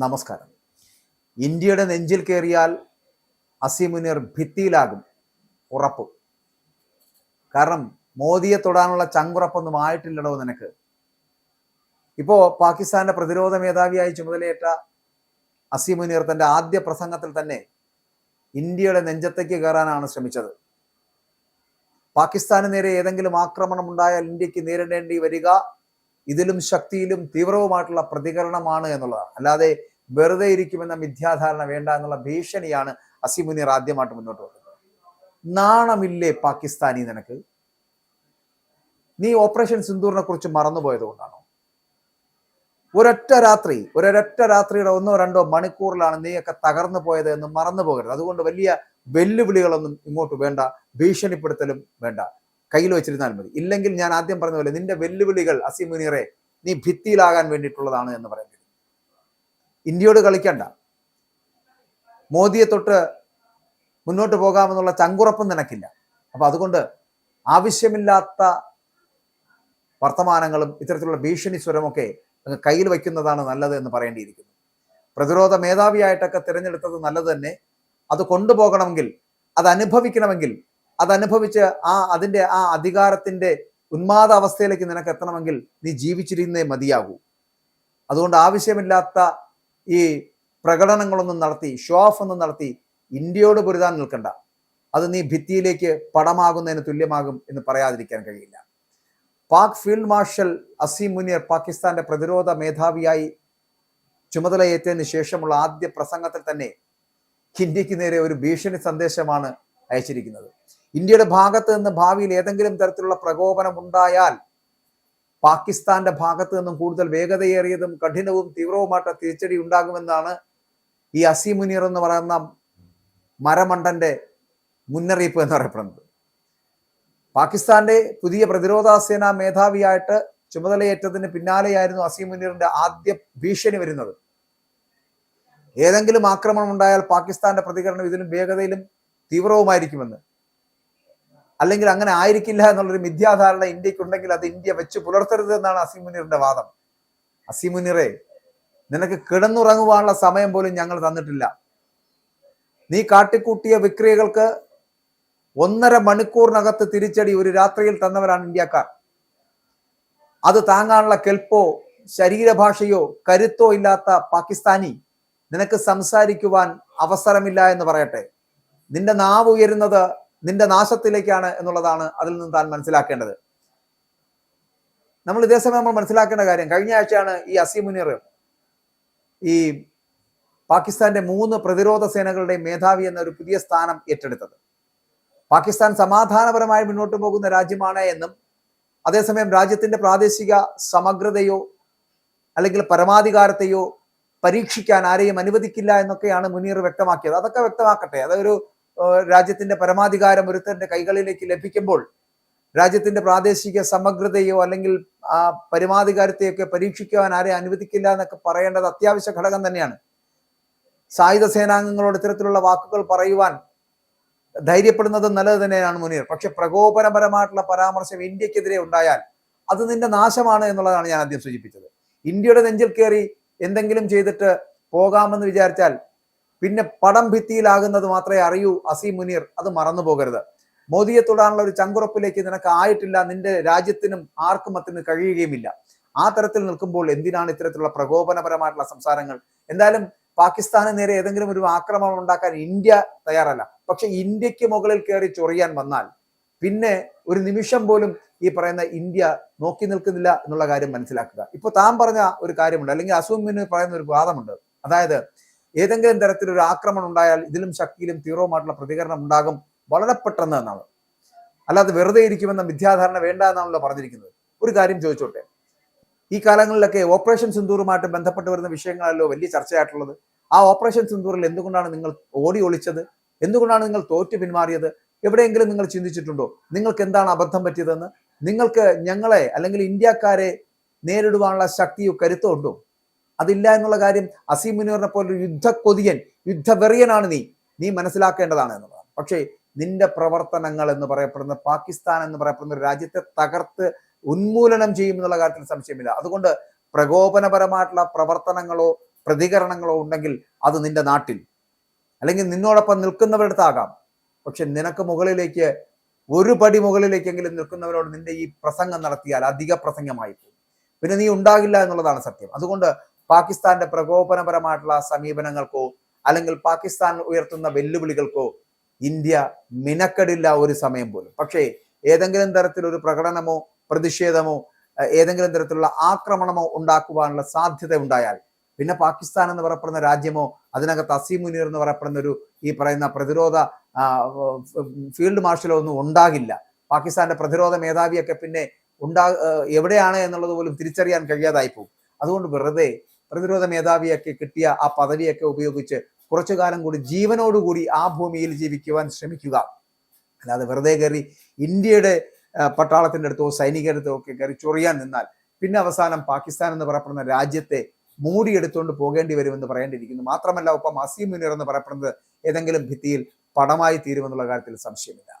നമസ്കാരം. ഇന്ത്യയുടെ നെഞ്ചിൽ കയറിയാൽ അസീം മുനീർ ഭിത്തിയിലാകും, ഉറപ്പ്. കാരണം മോദിയെ തൊടാനുള്ള ചങ്കുറപ്പൊന്നും ആയിട്ടില്ലടോ നിനക്ക്. ഇപ്പോ പാകിസ്ഥാന്റെ പ്രതിരോധ മേധാവിയായി ചുമതലയേറ്റ അസീം മുനീർ തന്റെ ആദ്യ പ്രസംഗത്തിൽ തന്നെ ഇന്ത്യയുടെ നെഞ്ചത്തേക്ക് കയറാനാണ് ശ്രമിച്ചത്. പാകിസ്ഥാന് നേരെ ഏതെങ്കിലും ആക്രമണം ഉണ്ടായാൽ ഇന്ത്യക്ക് നേരിടേണ്ടി വരിക ഇതിലും ശക്തിയിലും തീവ്രവുമായിട്ടുള്ള പ്രതികരണമാണ് എന്നുള്ളതാണ്. അല്ലാതെ വെറുതെ ഇരിക്കുമെന്ന മിഥ്യാധാരണ വേണ്ട എന്നുള്ള ഭീഷണിയാണ് അസീം മുനീർ ആദ്യമായിട്ട് മുന്നോട്ട് വെക്കുന്നത്. നാണമില്ലേ പാകിസ്ഥാനി നിനക്ക്? നീ ഓപ്പറേഷൻ സിന്ദൂറിനെ കുറിച്ച് മറന്നുപോയത് കൊണ്ടാണോ? ഒരൊറ്റ രാത്രിയുടെ 1-2 മണിക്കൂറിലാണ് നീയൊക്കെ തകർന്നു പോയത് എന്ന് മറന്നു പോകരുത്. അതുകൊണ്ട് വലിയ വെല്ലുവിളികളൊന്നും ഇങ്ങോട്ട് വേണ്ട, ഭീഷണിപ്പെടുത്തലും വേണ്ട, കയ്യിൽ വെച്ചിരുന്നാൽ മതി. ഇല്ലെങ്കിൽ ഞാൻ ആദ്യം പറഞ്ഞ പോലെ നിന്റെ വെല്ലുവിളികൾ അസീം മുനീറെ നീ ഭിത്തിയിലാകാൻ വേണ്ടിയിട്ടുള്ളതാണ് എന്ന് പറയുന്നത്. ഇന്ത്യയോട് കളിക്കണ്ട, മോദിയെ തൊട്ട് മുന്നോട്ട് പോകാമെന്നുള്ള ചങ്കുറപ്പും നിനക്കില്ല. അപ്പൊ അതുകൊണ്ട് ആവശ്യമില്ലാത്ത വർത്തമാനങ്ങളും ഇത്തരത്തിലുള്ള ഭീഷണി സ്വരമൊക്കെ കയ്യിൽ വയ്ക്കുന്നതാണ് നല്ലത് എന്ന് പറയേണ്ടിയിരിക്കുന്നു. പ്രതിരോധ മേധാവിയായിട്ടൊക്കെ തിരഞ്ഞെടുത്തത് നല്ലത് തന്നെ. അത് കൊണ്ടുപോകണമെങ്കിൽ, അത് അനുഭവിക്കണമെങ്കിൽ, അതനുഭവിച്ച് അതിന്റെ അധികാരത്തിന്റെ ഉന്മാദ അവസ്ഥയിലേക്ക് നിനക്ക് എത്തണമെങ്കിൽ നീ ജീവിച്ചിരുന്നേ മതിയാകൂ. അതുകൊണ്ട് ആവശ്യമില്ലാത്ത ഈ പ്രകടനങ്ങളൊന്നും നടത്തി, ഷോ ഓഫ് ഒന്നും നടത്തി ഇന്ത്യയോട് പൊരുതാൻ നിൽക്കണ്ട. അത് നീ ഭിത്തിയിലേക്ക് പടമാകുന്നതിന് തുല്യമാകും എന്ന് പറയാതിരിക്കാൻ കഴിയില്ല. പാക് ഫീൽഡ് മാർഷൽ അസീം മുനീർ പാകിസ്ഥാന്റെ പ്രതിരോധ മേധാവിയായി ചുമതലയേറ്റതിന് ശേഷമുള്ള ആദ്യ പ്രസംഗത്തിൽ തന്നെ ഇന്ത്യക്ക് നേരെ ഒരു ഭീഷണി സന്ദേശമാണ് അയച്ചിരിക്കുന്നത്. ഇന്ത്യയുടെ ഭാഗത്ത് നിന്ന് ഭാവിയിൽ ഏതെങ്കിലും തരത്തിലുള്ള പ്രകോപനം ഉണ്ടായാൽ പാകിസ്ഥാന്റെ ഭാഗത്ത് നിന്നും കൂടുതൽ വേഗതയേറിയതും കഠിനവും തീവ്രവുമായിട്ട് തിരിച്ചടി ഉണ്ടാകുമെന്നാണ് ഈ അസീം മുനീർ എന്ന് പറയുന്ന മരമണ്ടന്റെ മുന്നറിയിപ്പ് എന്ന് പറയപ്പെടുന്നത്. പാകിസ്ഥാന്റെ പുതിയ പ്രതിരോധ സേനാ മേധാവിയായിട്ട് ചുമതലയേറ്റതിന് പിന്നാലെയായിരുന്നു അസീം മുനീറിന്റെ ആദ്യ ഭീഷണി വരുന്നത്. ഏതെങ്കിലും ആക്രമണം ഉണ്ടായാൽ പാകിസ്ഥാന്റെ പ്രതികരണം ഇതിലും വേഗതയിലും തീവ്രവുമായിരിക്കുമെന്ന്. അല്ലെങ്കിൽ അങ്ങനെ ആയിരിക്കില്ല എന്നുള്ളൊരു മിഥ്യാധാരണ ഇന്ത്യക്കുണ്ടെങ്കിൽ അത് ഇന്ത്യ വെച്ച് പുലർത്തരുത് എന്നാണ് അസീം മുനീറിന്റെ വാദം. അസീം മുനീറെ, നിനക്ക് കിടന്നുറങ്ങുവാനുള്ള സമയം പോലും ഞങ്ങൾ തന്നിട്ടില്ല. നീ കാട്ടിക്കൂട്ടിയ വിക്രിയകൾക്ക് 1.5 മണിക്കൂറിനകത്ത് തിരിച്ചടി ഒരു രാത്രിയിൽ തന്നവരാണ് ഇന്ത്യക്കാർ. അത് താങ്ങാനുള്ള കെൽപ്പോ ശരീരഭാഷയോ കരുത്തോ ഇല്ലാത്ത പാകിസ്ഥാനി നിനക്ക് സംസാരിക്കുവാൻ അവസരമില്ല എന്ന് പറയട്ടെ. നിന്റെ നാവ് ഉയരുന്നത് നിന്റെ നാശത്തിലേക്കാണ് എന്നുള്ളതാണ് അതിൽ നിന്ന് താൻ മനസ്സിലാക്കേണ്ടത്. ഇതേസമയം നമ്മൾ മനസ്സിലാക്കേണ്ട കാര്യം, കഴിഞ്ഞ ആഴ്ചയാണ് ഈ അസീം മുനീർ ഈ പാകിസ്ഥാന്റെ 3 പ്രതിരോധ സേനകളുടെ മേധാവി എന്ന ഒരു പുതിയ സ്ഥാനം ഏറ്റെടുത്തത്. പാകിസ്ഥാൻ സമാധാനപരമായി മുന്നോട്ട് പോകുന്ന രാജ്യമാണ് എന്നും അതേസമയം രാജ്യത്തിന്റെ പ്രാദേശിക സമഗ്രതയോ അല്ലെങ്കിൽ പരമാധികാരത്തെയോ പരീക്ഷിക്കാൻ ആരെയും അനുവദിക്കില്ല എന്നൊക്കെയാണ് മുനീർ വ്യക്തമാക്കിയത്. അതൊക്കെ വ്യക്തമാക്കട്ടെ. അതൊരു രാജ്യത്തിന്റെ പരമാധികാരം ഒരുത്തന്റെ കൈകളിലേക്ക് ലഭിക്കുമ്പോൾ രാജ്യത്തിന്റെ പ്രാദേശിക സമഗ്രതയോ അല്ലെങ്കിൽ പരമാധികാരത്തെയൊക്കെ പരീക്ഷിക്കുവാൻ ആരെയും അനുവദിക്കില്ല എന്നൊക്കെ പറയേണ്ടത് അത്യാവശ്യ ഘടകം തന്നെയാണ്. സായുധ സേനാംഗങ്ങളോട് ഇത്തരത്തിലുള്ള വാക്കുകൾ പറയുവാൻ ധൈര്യപ്പെടുന്നത് നല്ലത് തന്നെയാണ് മുനീർ. പക്ഷെ പ്രകോപനപരമായിട്ടുള്ള പരാമർശം ഇന്ത്യക്കെതിരെ ഉണ്ടായാൽ അത് നിന്റെ നാശമാണ് എന്നുള്ളതാണ് ഞാൻ ആദ്യം സൂചിപ്പിച്ചത്. ഇന്ത്യയുടെ നെഞ്ചിൽ കയറി എന്തെങ്കിലും ചെയ്തിട്ട് പോകാമെന്ന് വിചാരിച്ചാൽ പിന്നെ പടം ഭിത്തിയിലാകുന്നത് മാത്രമേ അറിയൂ അസീം മുനീർ. അത് മറന്നു പോകരുത്. മോദിയെ തൊടാനുള്ള ഒരു ചങ്കുറപ്പിലേക്ക് നിനക്ക് ആയിട്ടില്ല, നിന്റെ രാജ്യത്തിനും ആർക്കും അതിന് കഴിയുകയുമില്ല. ആ തരത്തിൽ നിൽക്കുമ്പോൾ എന്തിനാണ് ഇത്തരത്തിലുള്ള പ്രകോപനപരമായിട്ടുള്ള സംസാരങ്ങൾ? എന്തായാലും പാകിസ്ഥാന് നേരെ ഏതെങ്കിലും ഒരു ആക്രമണം ഉണ്ടാക്കാൻ ഇന്ത്യ തയ്യാറല്ല. പക്ഷെ ഇന്ത്യക്ക് മുകളിൽ കയറി ചൊറിയാൻ വന്നാൽ പിന്നെ ഒരു നിമിഷം പോലും ഈ പറയുന്ന ഇന്ത്യ നോക്കി നിൽക്കുന്നില്ല എന്നുള്ള കാര്യം മനസ്സിലാക്കുക. ഇപ്പൊ താൻ പറഞ്ഞ ഒരു കാര്യമുണ്ട്, അല്ലെങ്കിൽ അസീം മുനീർ പറയുന്ന ഒരു വാദമുണ്ട്. അതായത് ഏതെങ്കിലും തരത്തിലൊരു ആക്രമണം ഉണ്ടായാൽ ഇതിലും ശക്തിയിലും തീവ്രവുമായിട്ടുള്ള പ്രതികരണം ഉണ്ടാകും വളരെ പെട്ടെന്ന് എന്നാണ്. അല്ലാതെ വെറുതെ ഇരിക്കുമെന്ന മിഥ്യാധാരണ വേണ്ട എന്നാണല്ലോ പറഞ്ഞിരിക്കുന്നത്. ഒരു കാര്യം ചോദിച്ചോട്ടെ, ഈ കാലങ്ങളിലൊക്കെ ഓപ്പറേഷൻ സിന്ദൂറുമായിട്ട് ബന്ധപ്പെട്ട് വരുന്ന വിഷയങ്ങളല്ലോ വലിയ ചർച്ചയായിട്ടുള്ളത്. ആ ഓപ്പറേഷൻ സിന്ദൂറിൽ എന്തുകൊണ്ടാണ് നിങ്ങൾ ഓടി ഒളിച്ചത്? എന്തുകൊണ്ടാണ് നിങ്ങൾ തോറ്റു പിന്മാറിയത്? എവിടെയെങ്കിലും നിങ്ങൾ ചിന്തിച്ചിട്ടുണ്ടോ നിങ്ങൾക്ക് എന്താണ് അബദ്ധം പറ്റിയതെന്ന്? നിങ്ങൾക്ക് ഞങ്ങളെ അല്ലെങ്കിൽ ഇന്ത്യക്കാരെ നേരിടുവാനുള്ള ശക്തിയോ കരുത്തോ ഉണ്ടോ? അതില്ല എന്നുള്ള കാര്യം അസീം മുനീറിനെ പോലൊരു യുദ്ധക്കൊതിയൻ, യുദ്ധവെറിയനാണ് നീ മനസ്സിലാക്കേണ്ടതാണ് എന്നുള്ളതാണ്. പക്ഷേ നിന്റെ പ്രവർത്തനങ്ങൾ എന്ന് പറയപ്പെടുന്ന പാകിസ്ഥാൻ എന്ന് പറയപ്പെടുന്ന ഒരു രാജ്യത്തെ തകർത്ത് ഉന്മൂലനം ചെയ്യുമെന്നുള്ള കാര്യത്തിൽ സംശയമില്ല. അതുകൊണ്ട് പ്രകോപനപരമായിട്ടുള്ള പ്രവർത്തനങ്ങളോ പ്രതികരണങ്ങളോ ഉണ്ടെങ്കിൽ അത് നിന്റെ നാട്ടിൽ അല്ലെങ്കിൽ നിന്നോടൊപ്പം നിൽക്കുന്നവരുടെ അടുത്താകാം. പക്ഷെ നിനക്ക് മുകളിലേക്ക് ഒരു പടി മുകളിലേക്കെങ്കിലും നിൽക്കുന്നവരോട് നിന്റെ ഈ പ്രസംഗം നടത്തിയാൽ അധിക പ്രസംഗമായി പോകും. പിന്നെ നീ ഉണ്ടാകില്ല എന്നുള്ളതാണ് സത്യം. അതുകൊണ്ട് പാകിസ്ഥാന്റെ പ്രകോപനപരമായിട്ടുള്ള സമീപനങ്ങൾക്കോ അല്ലെങ്കിൽ പാകിസ്ഥാൻ ഉയർത്തുന്ന വെല്ലുവിളികൾക്കോ ഇന്ത്യ മിനക്കെടില്ല ഒരു സമയം പോലും. പക്ഷേ ഏതെങ്കിലും തരത്തിലൊരു പ്രകടനമോ പ്രതിഷേധമോ ഏതെങ്കിലും തരത്തിലുള്ള ആക്രമണമോ ഉണ്ടാക്കുവാനുള്ള സാധ്യത ഉണ്ടായാൽ പിന്നെ പാകിസ്ഥാൻ എന്ന് പറയപ്പെടുന്ന രാജ്യമോ അതിനകത്ത് അസീം മുനീർ എന്ന് പറയപ്പെടുന്ന ഒരു ഈ പറയുന്ന പ്രതിരോധ ഫീൽഡ് മാർഷലോ ഒന്നും ഉണ്ടാകില്ല. പാകിസ്ഥാന്റെ പ്രതിരോധ മേധാവിയൊക്കെ പിന്നെ എവിടെയാണ് എന്നുള്ളത് പോലും തിരിച്ചറിയാൻ കഴിയാതായി പോകും. അതുകൊണ്ട് വെറുതെ പ്രതിരോധ മേധാവിയൊക്കെ കിട്ടിയ ആ പദവിയൊക്കെ ഉപയോഗിച്ച് കുറച്ചു കാലം കൂടി ജീവനോടുകൂടി ആ ഭൂമിയിൽ ജീവിക്കുവാൻ ശ്രമിക്കുക. അല്ലാതെ വെറുതെ കയറി ഇന്ത്യയുടെ പട്ടാളത്തിന്റെ അടുത്തോ സൈനികരുടെ അടുത്തോ ഒക്കെ കയറി ചൊറിയാൻ നിന്നാൽ പിന്നെ അവസാനം പാകിസ്ഥാൻ എന്ന് പറയപ്പെടുന്ന രാജ്യത്തെ മൂടിയെടുത്തുകൊണ്ട് പോകേണ്ടി വരുമെന്ന് പറയേണ്ടിയിരിക്കുന്നു. മാത്രമല്ല ഒപ്പം അസീം മുനീർ എന്ന് പറയപ്പെടുന്നത് ഏതെങ്കിലും ഭിത്തിയിൽ പടമായി തീരുമെന്നുള്ള കാര്യത്തിൽ സംശയമില്ല.